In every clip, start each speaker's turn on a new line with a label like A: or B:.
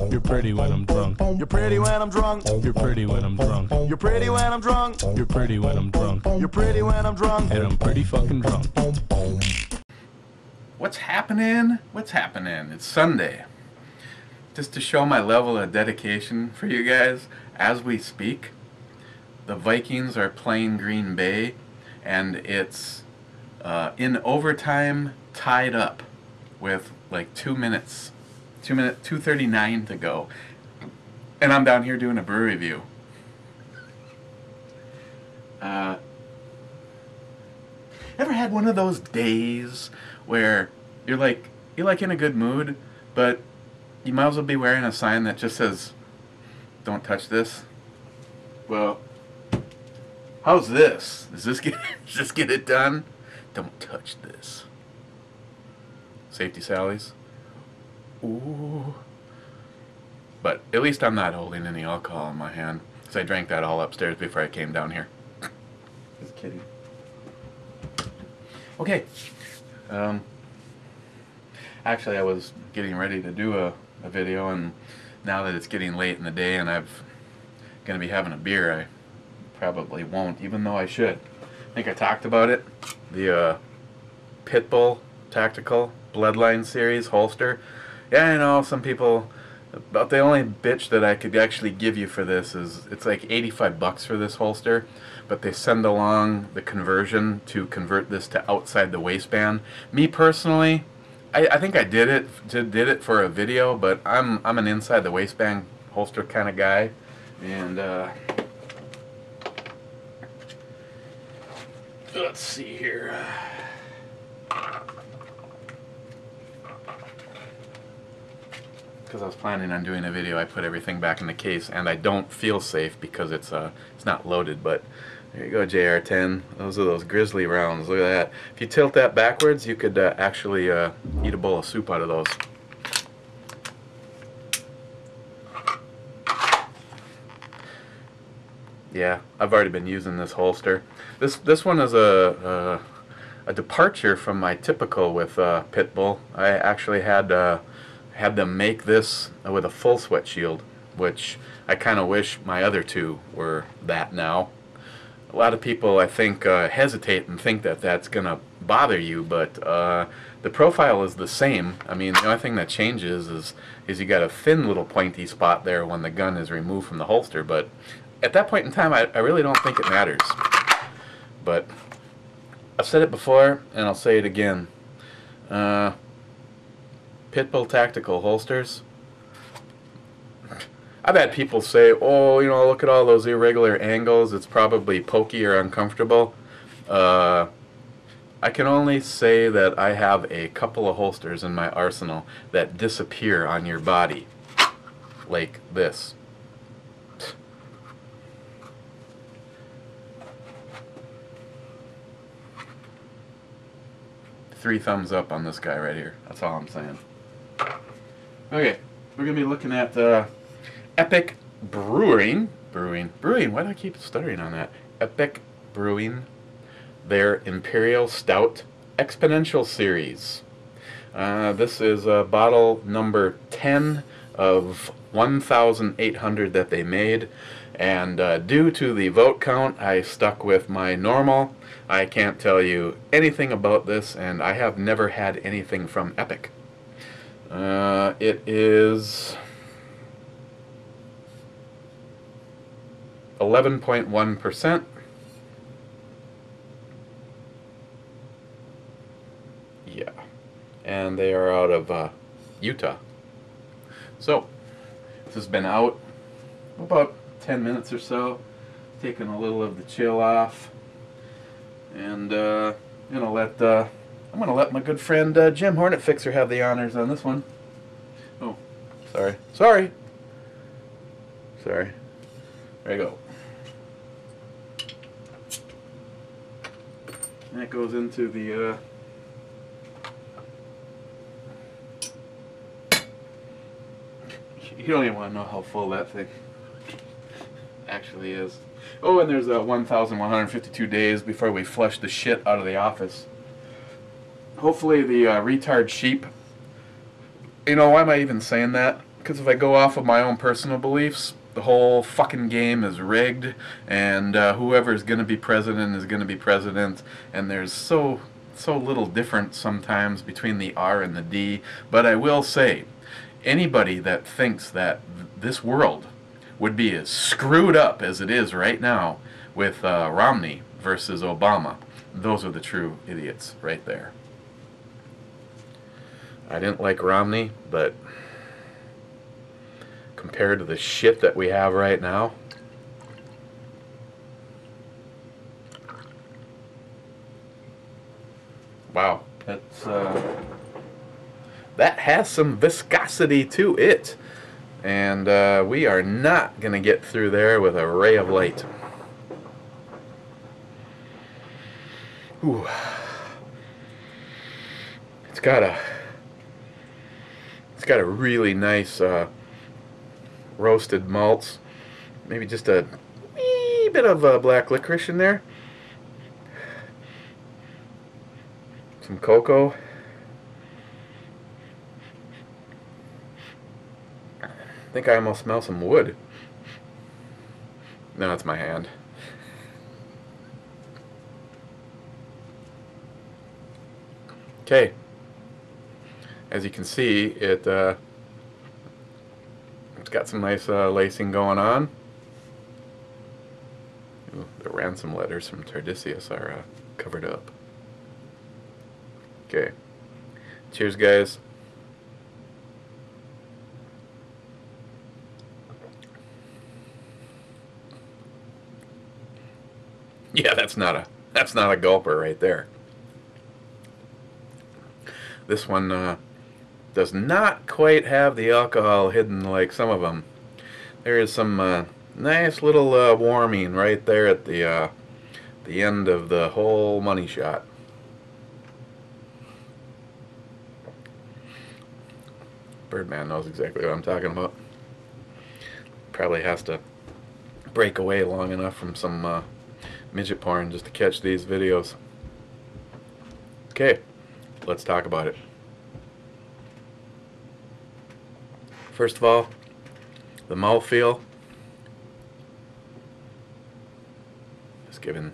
A: You're pretty when I'm drunk.
B: You're pretty when I'm drunk.
A: You're pretty when I'm drunk.
B: You're pretty when I'm drunk.
A: You're pretty when I'm drunk.
B: You're pretty when I'm drunk.
A: And I'm pretty fucking drunk.
C: What's happening? What's happening? It's Sunday. Just to show my level of dedication for you guys, as we speak, the Vikings are playing Green Bay, and it's in overtime, tied up with like 2:39 to go, and I'm down here doing a brew review. Ever had one of those days where you're like in a good mood, but you might as well be wearing a sign that just says, "Don't touch this"? Well, how's this? Does this get it done? Don't touch this. Safety Sally's. Ooh. But at least I'm not holding any alcohol in my hand, because I drank that all upstairs before I came down here. Just kidding. Okay. Actually, I was getting ready to do a video, and now that it's getting late in the day and I'm going to be having a beer, I probably won't, even though I should. I think I talked about it. The Pitbull Tactical Bloodline Series holster. Yeah, I know some people, but the only bitch that I could actually give you for this is it's like 85 bucks for this holster, but they send along the conversion to convert this to outside the waistband. Me personally, I think I did it for a video, but I'm an inside the waistband holster kind of guy, and let's see here. Because I was planning on doing a video, I put everything back in the case, and I don't feel safe because it's not loaded. But there you go, JR10. Those are those grizzly rounds. Look at that. If you tilt that backwards, you could actually eat a bowl of soup out of those. Yeah, I've already been using this holster. This one is a departure from my typical with Pitbull. I actually had them make this with a full sweat shield, which I kind of wish my other two were that now. A lot of people, I think, hesitate and think that that's going to bother you, but the profile is the same. I mean, the only thing that changes is you got a thin little pointy spot there when the gun is removed from the holster, but at that point in time, I really don't think it matters. But I've said it before, and I'll say it again. Pitbull Tactical holsters. I've had people say, "Oh, you know, look at all those irregular angles. It's probably pokey or uncomfortable." I can only say that I have a couple of holsters in my arsenal that disappear on your body, like this. Three thumbs up on this guy right here. That's all I'm saying. Okay, we're going to be looking at Epic Brewing. Why do I keep stuttering on that? Epic Brewing, their Imperial Stout Exponential Series. This is bottle number 10 of 1,800 that they made, and due to the vote count, I stuck with my normal. I can't tell you anything about this, and I have never had anything from Epic. It is 11.1%. Yeah, and they are out of Utah. So this has been out about 10 minutes or so, taking a little of the chill off, and I'm gonna let my good friend Jim Hornet Fixer have the honors on this one. Oh, sorry. There you go. That goes into the you don't even want to know how full that thing actually is. Oh, and there's 1,152 days before we flush the shit out of the office. Hopefully the retard sheep. You know, why am I even saying that? Because if I go off of my own personal beliefs, the whole fucking game is rigged, and whoever's going to be president is going to be president, and there's so little difference sometimes between the R and the D. But I will say, anybody that thinks that this world would be as screwed up as it is right now with Romney versus Obama, those are the true idiots right there. I didn't like Romney, but compared to the shit that we have right now, wow, that's that has some viscosity to it, and we are not going to get through there with a ray of light. Ooh. It's got a really nice roasted malts, maybe just a wee bit of black licorice in there, some cocoa, I think I almost smell some wood. No, it's my hand. Okay, as you can see, it's got some nice lacing going on. Ooh, the ransom letters from Tardisius are covered up. Okay, cheers, guys. Yeah, that's not a gulper right there. This one does not quite have the alcohol hidden like some of them. There is some nice little warming right there at the end of the whole money shot. Birdman knows exactly what I'm talking about. Probably has to break away long enough from some midget porn just to catch these videos. Okay, let's talk about it. First of all, the mouthfeel. It's given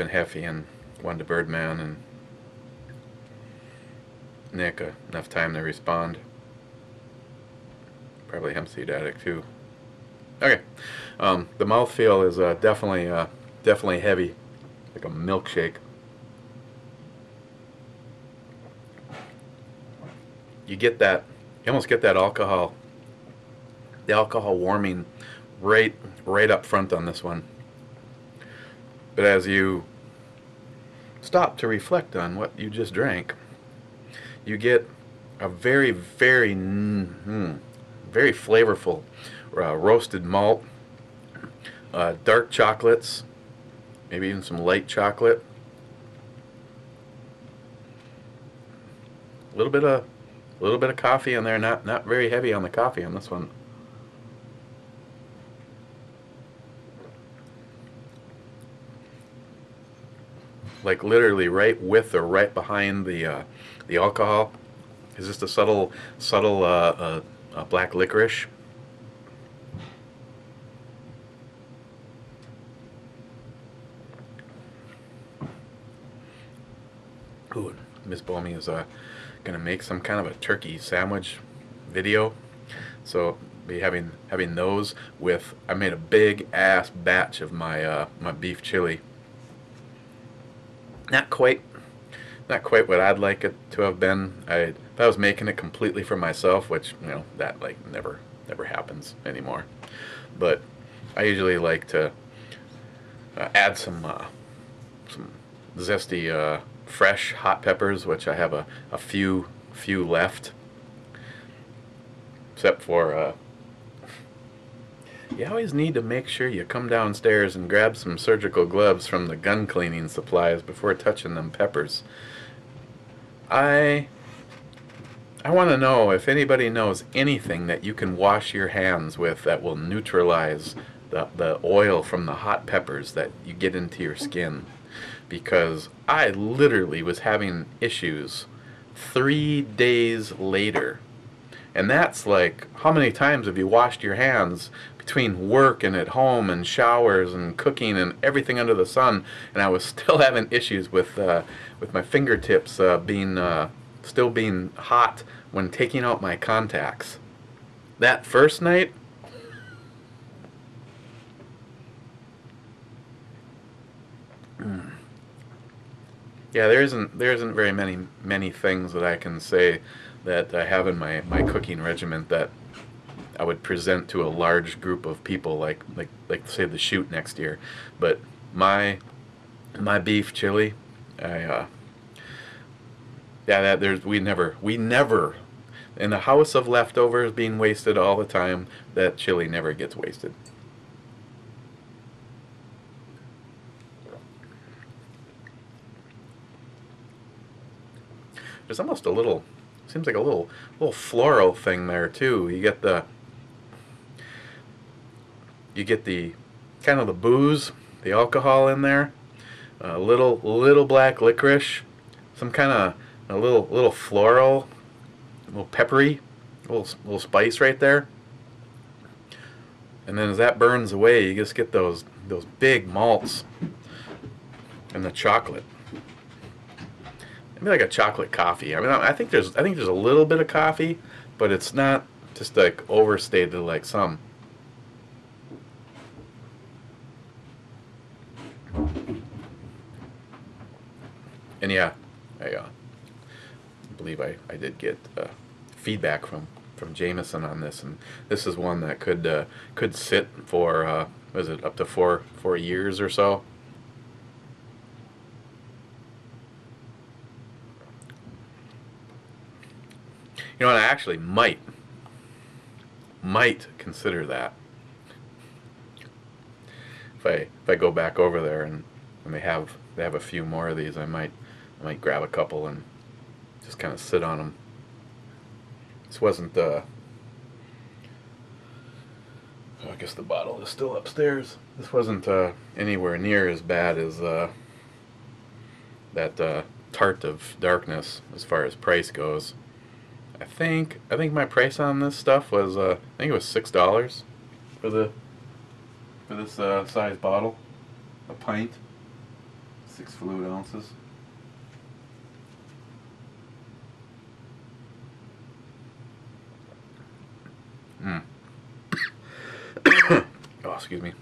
C: Heffy and one to Birdman and Nick enough time to respond. Probably HempSeedAddict too. Okay, the mouthfeel is definitely heavy, like a milkshake. You almost get that alcohol, the alcohol warming right up front on this one. But as you stop to reflect on what you just drank, you get a very flavorful roasted malt, dark chocolates, maybe even some light chocolate, a little bit of coffee in there. Not very heavy on the coffee on this one. Like literally right with or right behind the alcohol is just a subtle black licorice. Ooh, Miss Bomey is gonna make some kind of a turkey sandwich video, so be having those with. I made a big ass batch of my my beef chili. Not quite what I'd like it to have been. If I was making it completely for myself, which that like never happens anymore. But I usually like to add some zesty fresh hot peppers, which I have a few left. Except for you always need to make sure you come downstairs and grab some surgical gloves from the gun cleaning supplies before touching them peppers. I want to know if anybody knows anything that you can wash your hands with that will neutralize the oil from the hot peppers that you get into your skin. Because I literally was having issues 3 days later And that's like, how many times have you washed your hands between work and at home and showers and cooking and everything under the sun, and I was still having issues with my fingertips still being hot when taking out my contacts. That first night, yeah, there isn't very many things that I can say that I have in my cooking regimen that I would present to a large group of people, like say the shoot next year. But my beef chili, yeah, we never in the house of leftovers being wasted all the time, that chili never gets wasted. There's almost a little, seems like a little floral thing there too. You get the kind of the booze, the alcohol in there, a little black licorice, some kind of a little floral, a little peppery, a little spice right there. And then as that burns away, you just get those big malts and the chocolate. Maybe like a chocolate coffee. I mean, I think there's a little bit of coffee, but it's not just like overstated like some. And yeah, I believe I did get feedback from Jameson on this, and this is one that could sit for was it up to four years or so. You know what? I actually might consider that if I go back over there and they have a few more of these. I might grab a couple and just kind of sit on them. This wasn't oh, I guess the bottle is still upstairs. This wasn't anywhere near as bad as that Tart of Darkness as far as price goes. I think my price on this stuff was I think it was $6 for this size bottle, a pint, 6 fluid ounces. Oh, excuse me.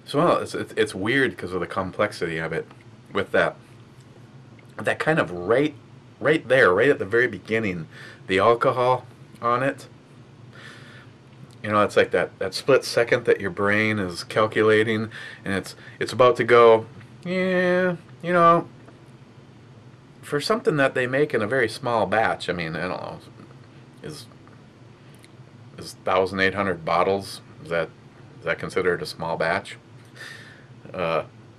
C: So well, it's weird because of the complexity of it, with that kind of right there, right at the very beginning, the alcohol on it. You know, it's like that split second that your brain is calculating, and it's about to go, yeah, you know, for something that they make in a very small batch. I mean, I don't know, is 1,800 bottles, is that considered a small batch?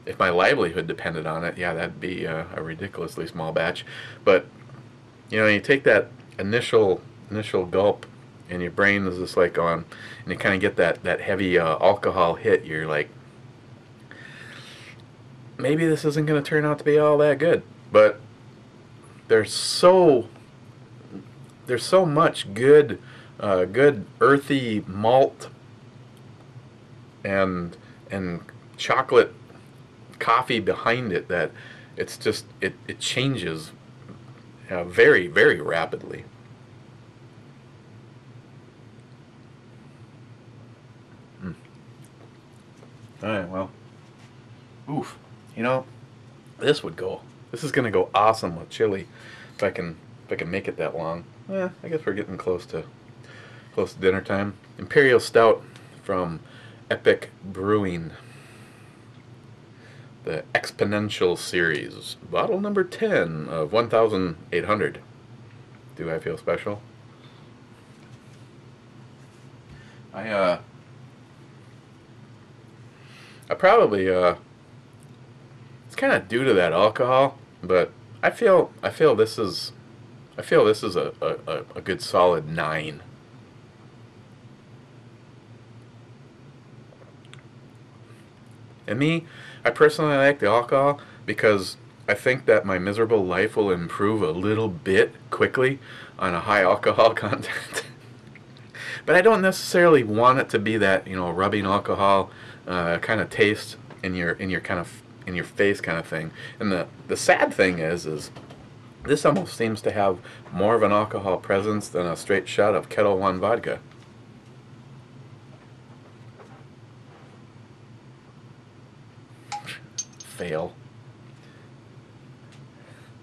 C: If my livelihood depended on it, yeah, that'd be a ridiculously small batch. But you know, you take that initial gulp, and your brain is just like on, and you kind of get that heavy alcohol hit. You're like, maybe this isn't going to turn out to be all that good. But there's so much good earthy malt and chocolate coffee behind it that it's just it changes very, very rapidly. Alright, well, oof, you know, this is gonna go awesome with chili if I can make it that long. I guess we're getting close to dinner time. Imperial Stout from Epic Brewing, the Exponential Series, bottle number 10 of 1,800. Do I feel special? I probably it's kind of due to that alcohol, but I feel this is a good solid 9. And me, I personally like the alcohol because I think that my miserable life will improve a little bit quickly on a high alcohol content. But I don't necessarily want it to be that, you know, rubbing alcohol kind of taste in your face kind of thing. And the sad thing is this almost seems to have more of an alcohol presence than a straight shot of Kettle One vodka. Fail.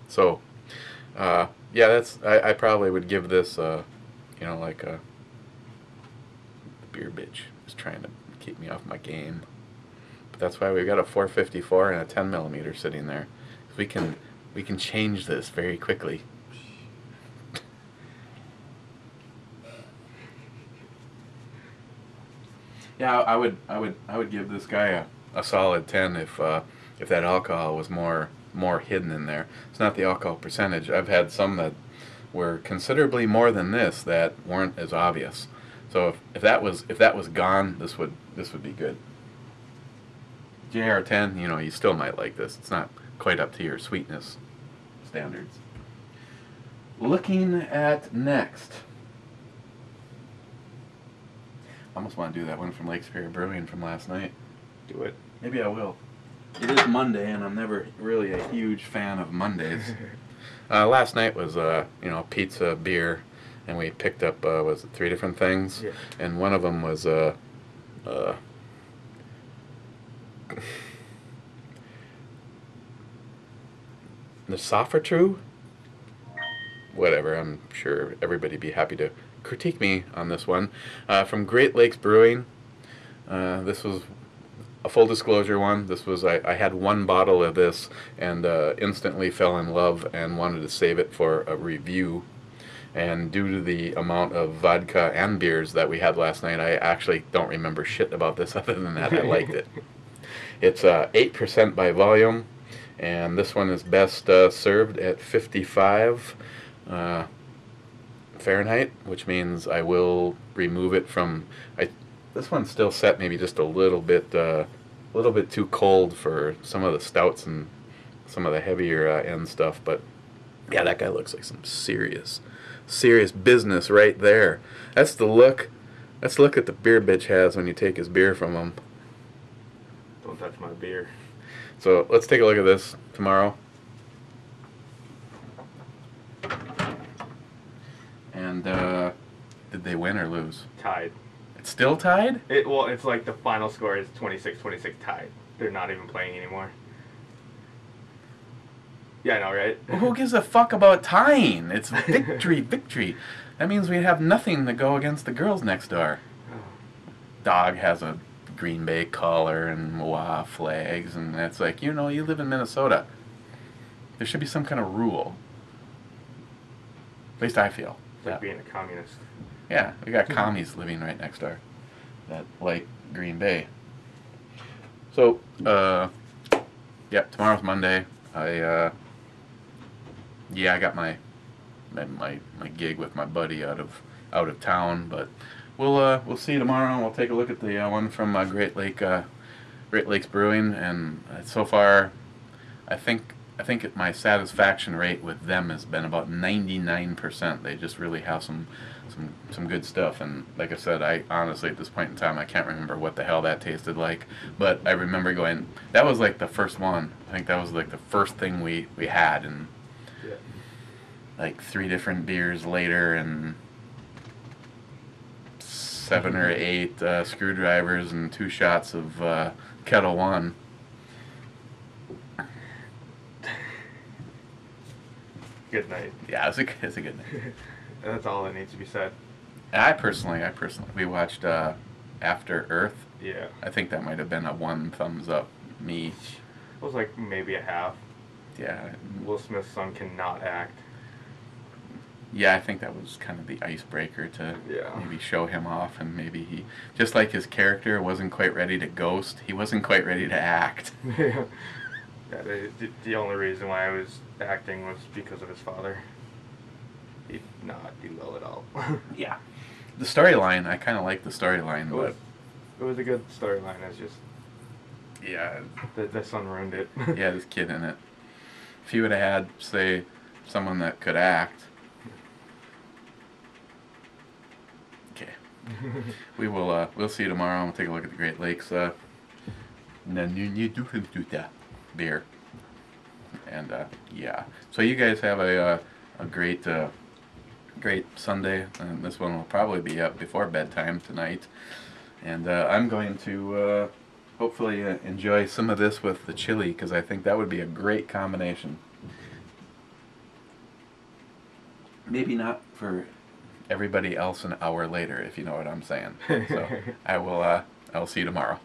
C: So, yeah, that's I probably would give this, you know, like a beer bitch is trying to keep me off my game. But that's why we've got a 454 and a 10 millimeter sitting there. We can change this very quickly. Yeah, I would give this guy a solid 10 if that alcohol was more hidden in there. It's not the alcohol percentage. I've had some that were considerably more than this that weren't as obvious. So if that was gone, this would be good. JR10, you know, you still might like this. It's not quite up to your sweetness standards. Looking at next. I almost want to do that one from Imperial Brewing from last night.
D: Do it.
C: Maybe I will. It is Monday, and I'm never really a huge fan of Mondays. Last night was, you know, pizza, beer, and we picked up, was it 3 different things?
D: Yeah.
C: And one of them was, the Soffertrue? Whatever, I'm sure everybody'd be happy to critique me on this one. From Great Lakes Brewing. This was a full disclosure one. This was, I had 1 bottle of this and instantly fell in love and wanted to save it for a review. And due to the amount of vodka and beers that we had last night, I actually don't remember shit about this other than that I liked it. It's 8% by volume, and this one is best served at 55 Fahrenheit, which means I will remove it from. This one's still set maybe just a little bit too cold for some of the stouts and some of the heavier end stuff. But yeah, that guy looks like some serious business right there. That's the look. That's the look that the beer bitch has when you take his beer from him.
D: Don't touch my beer.
C: So let's take a look at this tomorrow. And did they win or lose?
D: Tied.
C: It's still tied?
D: Well, it's like the final score is 26-26 tied. They're not even playing anymore. Yeah, I know, right?
C: Well, who gives a fuck about tying? It's victory, victory. That means we have nothing to go against the girls next door. Dog has a Green Bay collar and Moa flags, and that's like, you know, you live in Minnesota. There should be some kind of rule. At least I feel.
D: It's like being a communist.
C: Yeah, we got commies living right next door that like Green Bay. So, yeah, tomorrow's Monday. I got my gig with my buddy out of town, but we'll see you tomorrow, and we'll take a look at the one from Great Lakes Brewing, and so far, I think my satisfaction rate with them has been about 99%. They just really have some good stuff, and like I said, I honestly at this point in time I can't remember what the hell that tasted like, but I remember going, that was like the first one. I think that was like the first thing we had, and
D: yeah.
C: Like 3 different beers later, and 7 or 8 screwdrivers and 2 shots of Kettle One.
D: Good night.
C: Yeah, it's a good night.
D: That's all that needs to be said.
C: I personally, we watched After Earth.
D: Yeah.
C: I think that might have been a 1 thumbs up. Me.
D: It was like maybe a half.
C: Yeah.
D: Will Smith's son cannot act.
C: Yeah, I think that was kind of the icebreaker to maybe show him off, and maybe he, just like his character wasn't quite ready to ghost, he wasn't quite ready to act.
D: Yeah, the only reason why I was acting was because of his father. He did not do well at all.
C: Yeah. The storyline, I kind of like the storyline, but
D: It was a good storyline. It's just...
C: Yeah,
D: The son ruined it.
C: yeah, this kid in it. If he would have had, say, someone that could act. Okay. We'll see you tomorrow. We'll take a look at the Great Lakes. Beer. And yeah. So you guys have a great great Sunday, and this one will probably be up before bedtime tonight. And I'm going to hopefully enjoy some of this with the chili, because I think that would be a great combination. Maybe not for everybody else an hour later, if you know what I'm saying. So I will see you tomorrow.